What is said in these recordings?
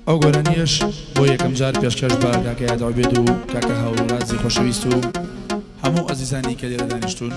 ئەو گۆرانیەش بۆ یەکەم جار پێشکەش بە کاکە داوبێت و کاکە هاوڕازی خۆشەویست و هەموو ئەزیزانی کە لێرە دانیشتون.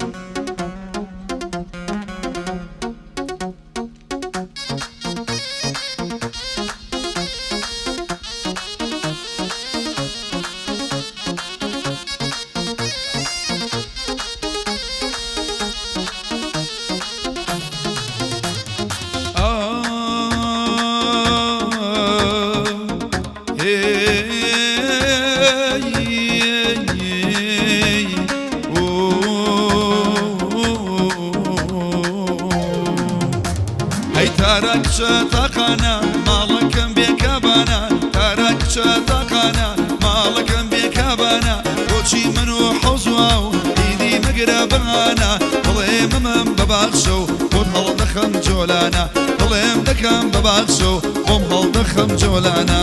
تارەکچە تاقانە ماڵەکەم بێکابانە تارەکچە تاقانە ماڵەکەم بێکابانە بۆچی من و حەوزوا و ئیدی مەگرە بەغانە بڵێ مەمەم بەباخشە و بۆت هەڵدەخەم جۆلانە بڵێم دەکەم بەباخشە و بۆم هەڵدەخەم جۆلانە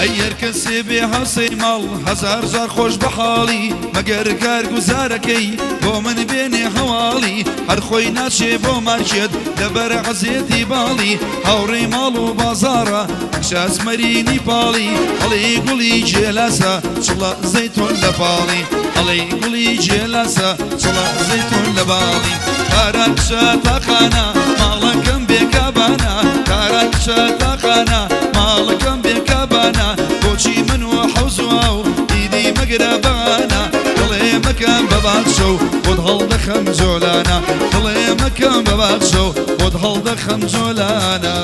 ئەیەر کەسێ بێ هەسەی ماڵ هەزار جار خۆش بە حاڵی مەگەر کارگوزارەکەی بۆ من بێنێ هەواڵی هەر خۆی ناچێ بۆ مارکێت لەبەر عەزیەتی باڵی هاوڕێی ماڵ و بازارە شاسمەرینی پاڵی هەڵێ گوڵی جێلاسە چڵە زەیتۆن لە باڵی هەڵێ گوڵی جێلاسە چڵە زەیتۆن لە باڵی تارەکچە تاقانە ماڵەکەم بێکابانە تارەکچە تاقانە ماڵەکەم بێکابانە بۆچی من و حەوزوا و ئیدی مەگرە بانە دڵێ مەکەم بەباخشە و بۆت هەڵدەخەم جۆلانە دڵێ مەکەم بەباخشە و بۆت هەڵدەخەم جۆلانە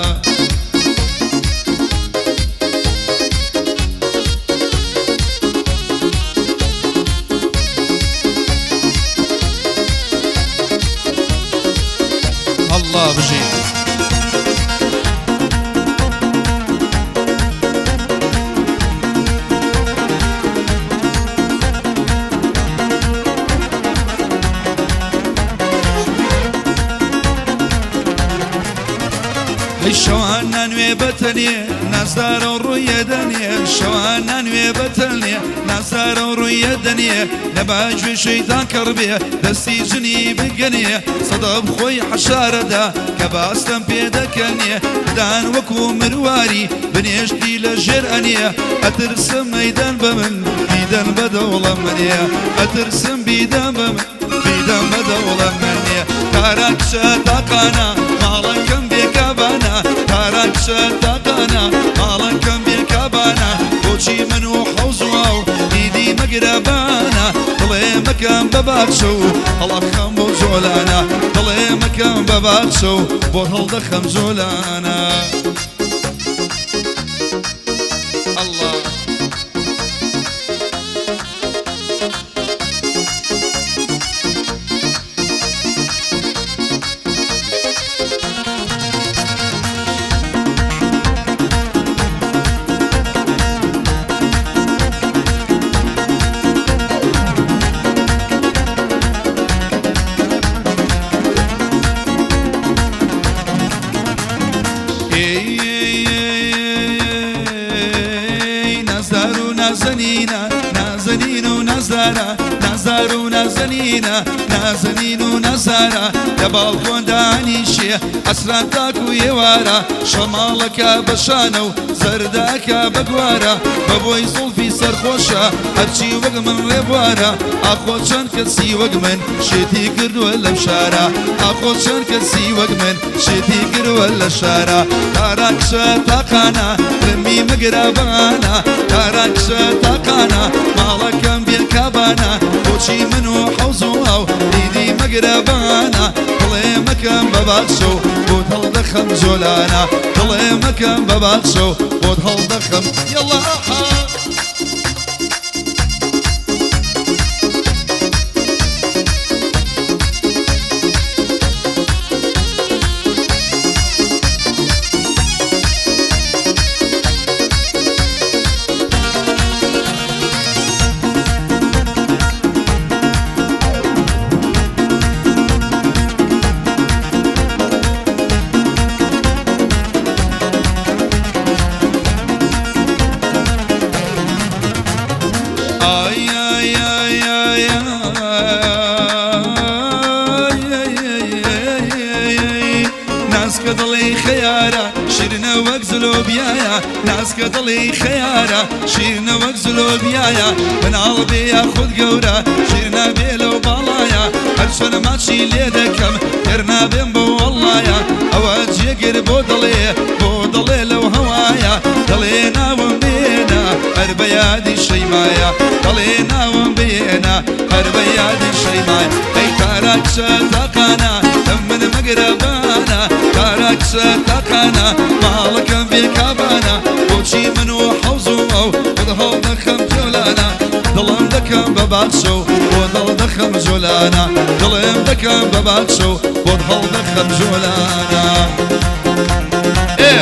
الله بژین شەوان نانوێ بەتەنێ نازدارە و ڕوویە دەنێ شەوان نانوێ بەتەنێ نازدارە و ڕوویە دەنێ نەباگوێ شەیتان کەڕبێ دەستی جنی بگەنێ سەدە بخۆی حەشارەدا کە باستەم پێ دەکەنێ دان وەکو مرواری بنێشتی لە ژێر ئەنێ ئەترسم مەیدان بە من بیدەن بە دەوڵە منێ ئەترسم بیدەن بە من بیدەن بە دەوڵە منێ تارەکچە تاقانە ماڵەکەم بێکابانە تارەکچە تاقانە ماڵەکەم بێکابانە بۆچی من و حەوزوا و ئیدی مەگرە بانە دڵێ مەکەم بەباخشە و هەڵەخەم بۆ جۆلانە دڵێ مەکەم بەباخشە و بۆ هەڵدەخەم جۆلانە الله نازنینە نازنین و نازدارە نازدار و نازنینە نازنین و نازدارە لە باڵکۆن دانیشێ ئەسران تاک و ئێوارە شەماڵەکە بەشانە و زەرداکە بەگوارە بەبۆی زوڵفی سەرخۆشە هەرچی وەک من ڕێبوارە ئاخۆ چەند کەسی وەک من شێتی کردووە لەم شارە ئاخۆ چەند کەسی وەک من شێتی کردووە لە شارە تارەکچە تاقانە ڕمی مەگرە بانە تارەکچە تاقانە ماڵەکەم بێکابانە بۆچی من و حەوزوا و ئیدی مەگرە بانە دڵێ مەکەم بەباخشە و بۆت هەڵدەخەم جۆلانە دڵێ مەکەم بەباخشە و بۆت هەڵدەخەم یەڵڵا ئاحا آی آی آی آی ناس كضلي خيارة شيرنا وقزلو بيايا ناس كضلي خيارة شيرنا وقزلو بيايا من قلبي ياخد قورة شيرنا بيلو بالايا هرشنا ما تشيل يدكم كرنا بينبو والله يا أواج يقر بودلي لو هوايا ضلينا ومبينا هربيادي الشيمايا ضلينا ومبينا هربيادي الشيمايا اي كارك شتقنا من مقربانا كارك شتقنا مالك بكابانا وشي من وحوزو وضهو دخم جولانا ظلم دكم بباكشو وضل دخم جولانا ظلم دكم بباكشو وضهو دخم جولانا ايه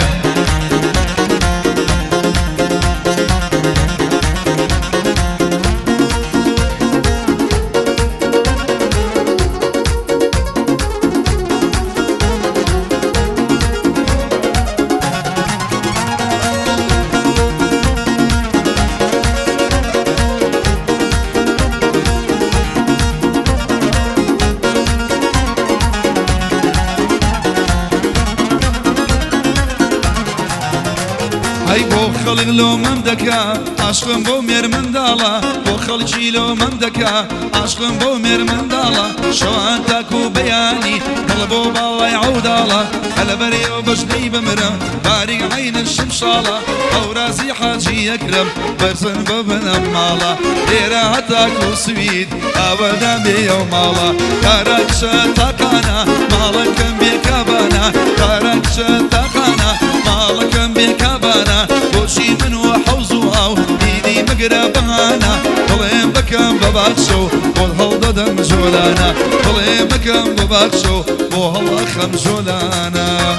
هاي بو خلق لو ممدكا عشقم بو مير من دالا بو خلقي لو ممدكا عشقم بو مير من دالا شوان تاكو بياني قلبو بالله يعود الله هلا بريو بجني بمرا بارق عين الشمشالة او راسي حاجي يكرم برسن ببن امالا ديرا هتاكو سويد ابدا بيو مالا كارك شتاقانا مالكم بيكابانا كارك شتاقانا مالكم بيكابانا بوشي من وحوزو او ديدي مقربانا ظلم بكم بباكشو والهل ددم جولانا ظلم بكم بباكشو وهل اخم جولانا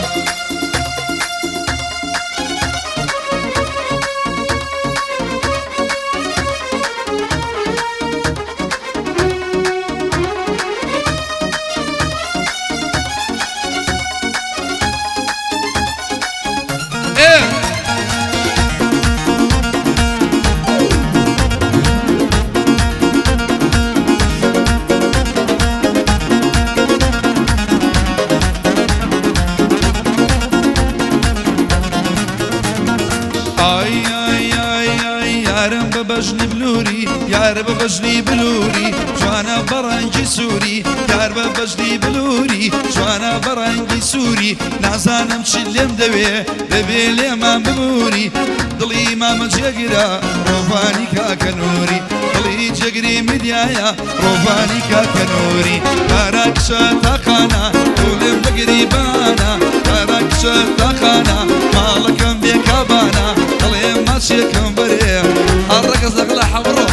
يارم ببجني بلوري يار ببجني بلوري جوانا برنجي سوري يار ببجني بلوري جوانا برنجي سوري نازانم شلم دبي لما ببوري ضلي ما مجيقرا روفاني كاكنوري ضلي جقري مديايا روفاني كاكنوري كارك شتاقانا تولم بقريبانا كارك شتاقانا مالكم بيكابانا ضلي ماشيكم بريح الرقص اغلى حمرو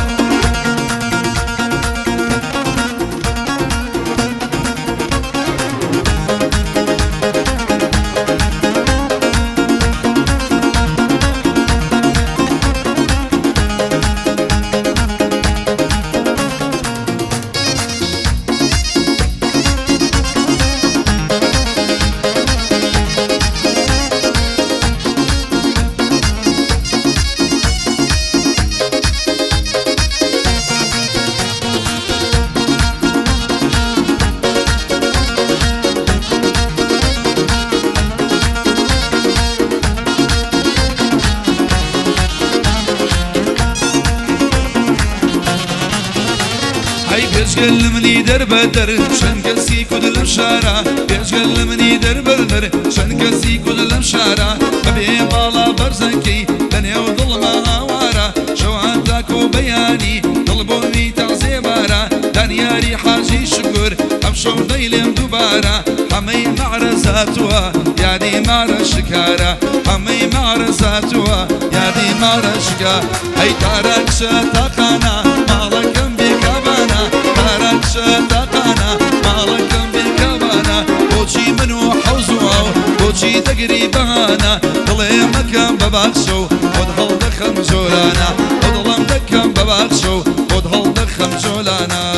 بيشقلمني دربدر شنكسي كود المشارة بيشقلمني دربدر شنكسي كود المشارة ببي بالا برزنكي دنيا وظلمة هوارة شوانتك وبياني طلبوني تعزيبارة دنيا ريحاجي شكر أمشو ضيلم دوبارة حمي معرزاتها يادي معرشكارة حمي معرزاتها يادي معرشكا هي تارك شتاقانا مالكم بكابانا تارك شتاقانا مالكم بكابانا بوشي منو حوزوا بوشي تقريبانا ضلي مكان بباكشو ودهل دخم جولانا وضلم دكم بباكشو ودهل دخم جولانا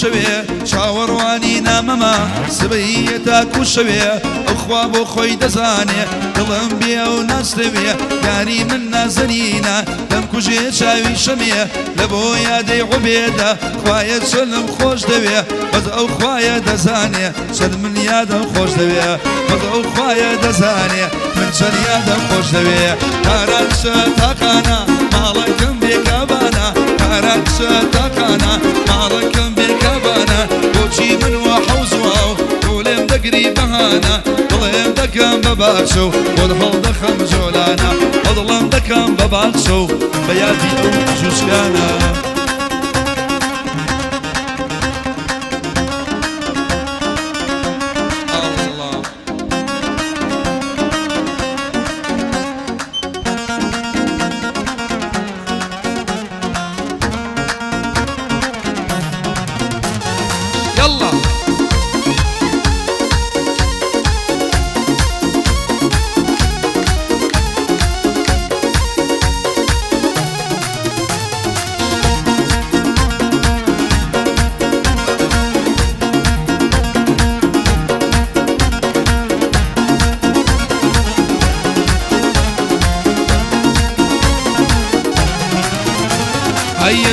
شوێ چاوەڕوانی نامەما سبەیە تاکو شەوێ ئەوخوا بۆ خۆی دەزانێ دڵم بێ و ناستەوێ یاری من نازەنینە دەم کوژێ چاوی شەمێ لە بۆ یادەی عوبێدە خوایە چەلم خۆش دەوێ بەس ئەو خوایە دەزانێ چەند من یادەم خۆش دەوێ بەس ئەو خوایە دەزانێ من چەند یادەم خۆش دەوێ کاراکشە تاقانە ماڵەکەم بێکابانە کاراکشە تاقانە ماڵەکەم بێکابانە بۆچی من وە حەوزوا و دڵێم دەگری بەهانە دڵێم دەکەم بە باچە و بۆ هەڵ دەخەم جۆلانە دڵم دەکەم بە باچە و بە یادی ئەو جوچکانە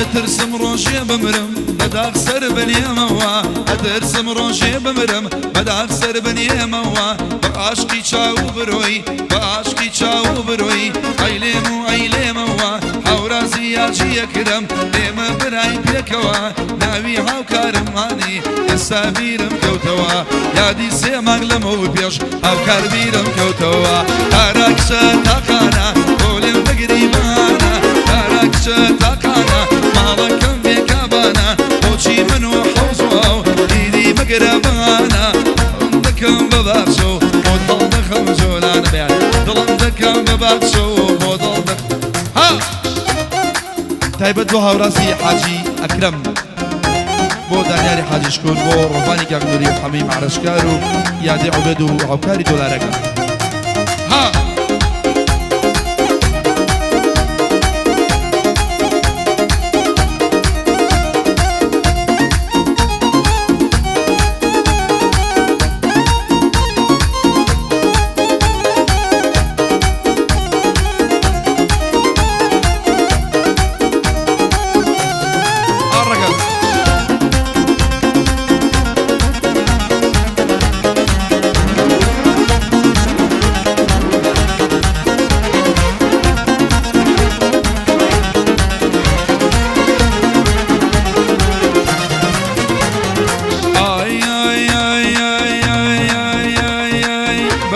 ئەترسم ڕۆژێ بمرم بەداغ سەر بنێمەوە ئەترسم ڕۆژێ بمرم بەداغ سەر بنێمەوە بە عاشقی چاو بڕۆی بە عاشقی چاو بڕۆی ئەیلێم و ئەیلێمەوە هاورازی یاجیەکرم لێمە برای پێکەوە ناوی هاوکارمانی ئێستا بیرم کەوتەوە یادی سێ مانگ لەمەوە پێش هاوکار بیرم کەوتەوە کاراکشە تاقانە بۆ لێم بەگری بانە کاراکشە تاقانە ماڵەکەم بێکابانە بۆچی من و حەوزوا و دیدی بەگرە بانە دڵم دەکەم بە باچە و بۆ دڵ دەخەم جۆلانە بێن دڵم دەکەم بە باچە و بۆ دڵ دەخەم تایبەت بۆ هاوڕاسی حاجی ئەکرەم بۆ دانیاری حاجی شکۆر بۆ ڕۆڤانی کاکنووری و حەمەی معرەشکار و یادی عوبێد و هاوکاری دۆلارەکە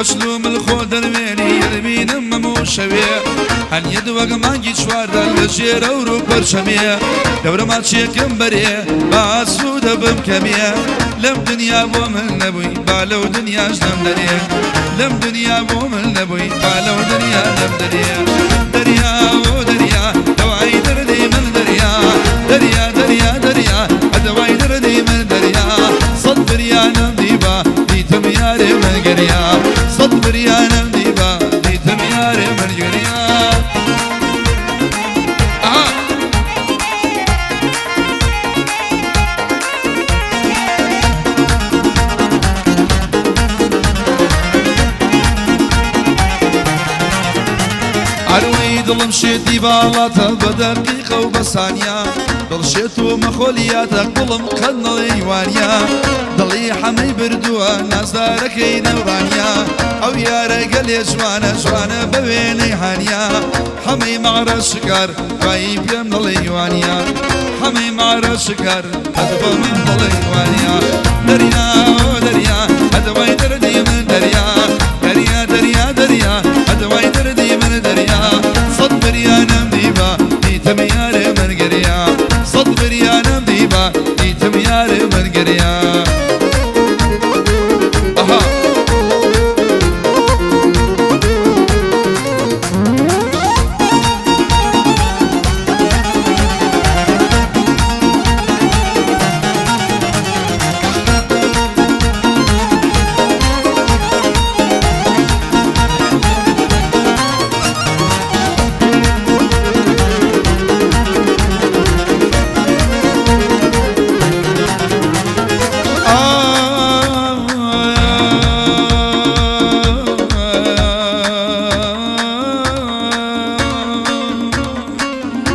بەشلوم الخۆ دەروێنی یەربینم مەموو شەوێ هەنیە دووەک مانگی چواردە لە ژێرە و ڕوو پەرچەمێ دەورە ماچیەکەم بەرێ باسوو دەبم کەمێ لەم دنیا بۆ من نەبووی با لەو دنیاش لەم دەرێ لەم دنیا بۆ من نەبووی با لەو دنیا لەم دەرێ دەریا و دەریا دەوای دەردی من دەریا دەریا دەریا دەریا ئەدەوای دەردی من دەریا سەد بریانم دیبا دیتم یارێ من گەریا سەد بریانم دیبا دیتم یارێ من گەریا هەروەی دڵم شێتی باڵاتە بە دەقیقە و بە سانیا دڵشێت و مەخۆلیاتە گوڵم قەت نەڵێی وانیا دڵی حەمەی بردووە نازدارەکەی نەورانیا ئەو یارە گەلێ جوانە جوانە بە وێنەی هانیا حەمەی ماڕە شکار دوایی پێم دڵی وانیا حەمەی ماڕە شکار هەد بە من دڵی وانیا دەریا دەریا هەدەوای دەردی من دەریا دەریا دەریا دەریا هەدەوای دەردی من دەریا سەد بریانم دیبا دیتم یارێ من گەریا سەد بریانم دیبا دیتم یارێ من گەریا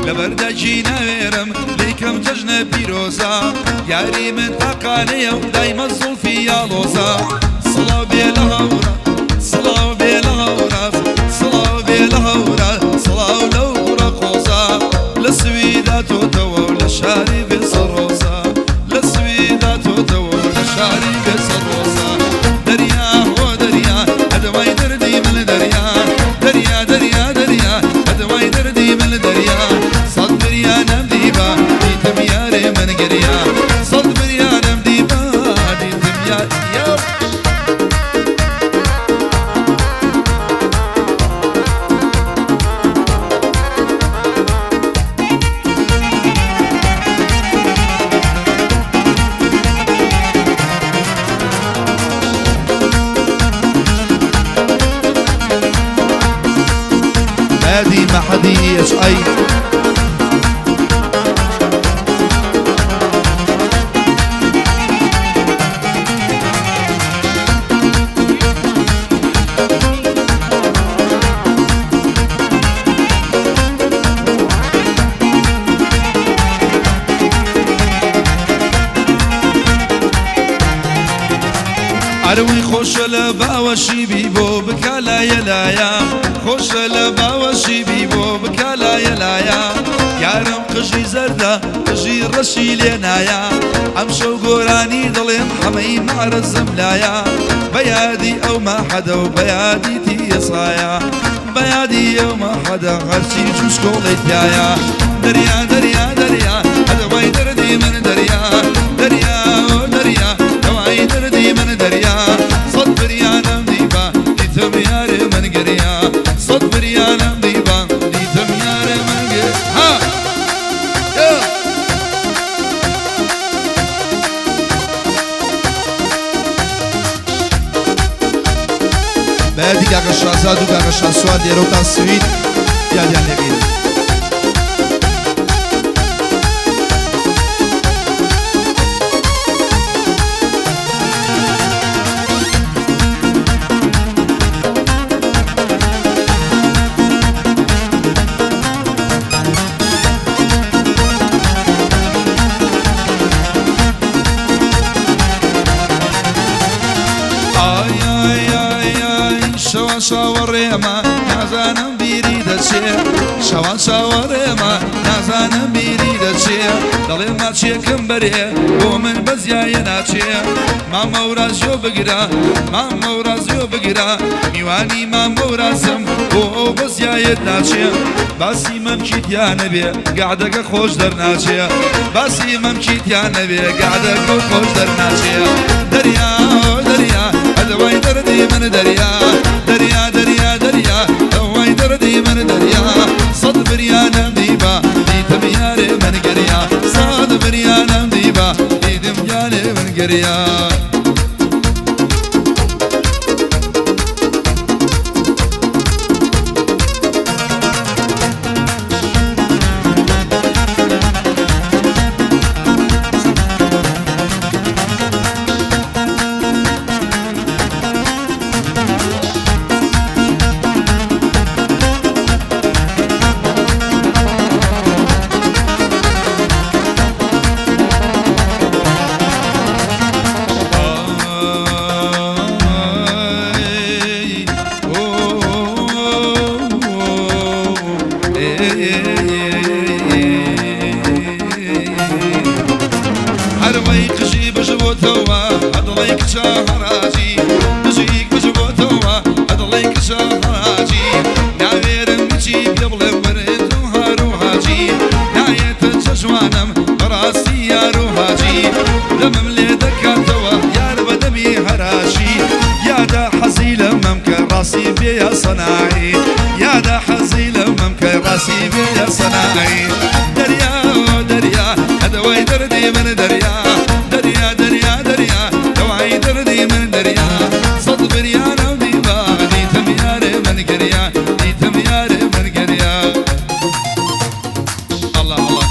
لبرداجی نویرم لیکم ججن پیروزا یاری من تاقانه و دایم الزلفی یالوزا صلاو بیلهورا صلاو بیلهورا صلاو بیلهورا صلاو لورا قوزا لسویدات و تو لشاری بسروزا لسویدات و تو لشاری بسروزا دریا و دریا ادوای دردی من دریا دریا دریا دریا ادوای دردی من دریا صد بريانم ديبا ديتم ياري من قريا صد بريانم ديبا ديتم ياري هادي ما حدي يشقي عروي خوش لباوشي بيبو بكالا يلايا خوش لباوشي بيبو بكالا يلايا يارم قجي زردا قجي رشي لينايا امشو قوراني ظلم حمي معرزم لايا بيادي او ما حدا وبيادي تيصايا بيادي او ما حدا غرشي جوشكو ليتيايا دريا دريا دريا هذا باي دردي من دريا دريا دريا دواي دردي من دريا صد بريانم ديبا ديتم ياري من قريا صد بريانم ديبا ديتم ياري من قريا ها بعدي كاكا شازاد وكاكا شاسواد يروتا سويت يا ديال نبيل شاورما نازانم بیری دچه شوان شاورما نازانم بیری دچه دلم ناچه کم بره و من بزیای ناچه ما مورازیو بگیرا ما مورازیو بگیرا میوانی ما مورازم و بزیای ناچه باسی ممکیت یا نبی قعدك خوش در ناچه باسی ممکیت یا نبی قعدك خوش در ناچه دریا دریا ادوای دردی من دریا دريا دريا دريا هواي دردي من دريا صد بريانم ديبا ديتم ياري من قريا صد بريانم ديبا ديتم ياري من قريا راسي بيا صناعي يا دا حزي لممك راسي بيا صناعي دريا دريا ادوي دردي من دريا دريا دريا دريا دوي دردي من دريا صد بريانا وديبا ديتم ياري من قريا ديتم ياري من قريا الله الله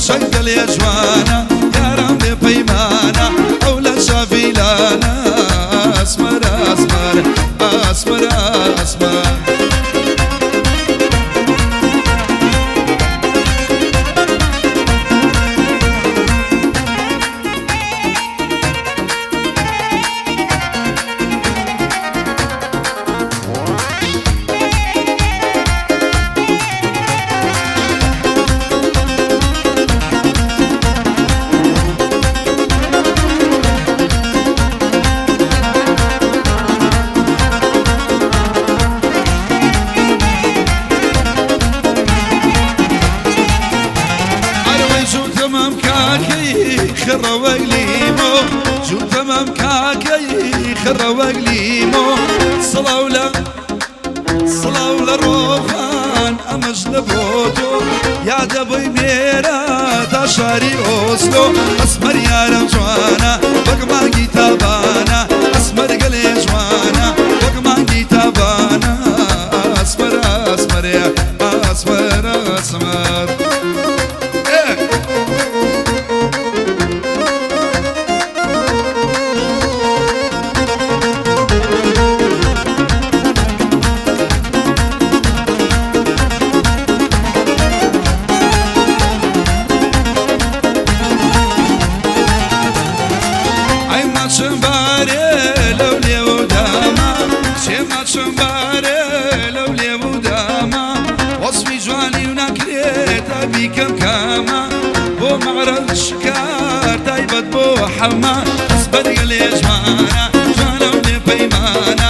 شنقل يا جوانا يا رامي بيمانا أولى شافيلانا أسمر أسمر أسمر أسمر خرا وقليمو جو تمام كاكي خرا وقليمو صلاولا روفان امج نبوتو يا دبي ميرا دا شاري اوسلو اسمر يا رجوانا بقما كتابانا اسمر قلي جوانا بقما كتابانا اسمر اسمر يا اسمر اسمر بيكم كاما بو معرض الشكار دايبت بو حما اصبر يا جوانا جوانا ولي بيمانا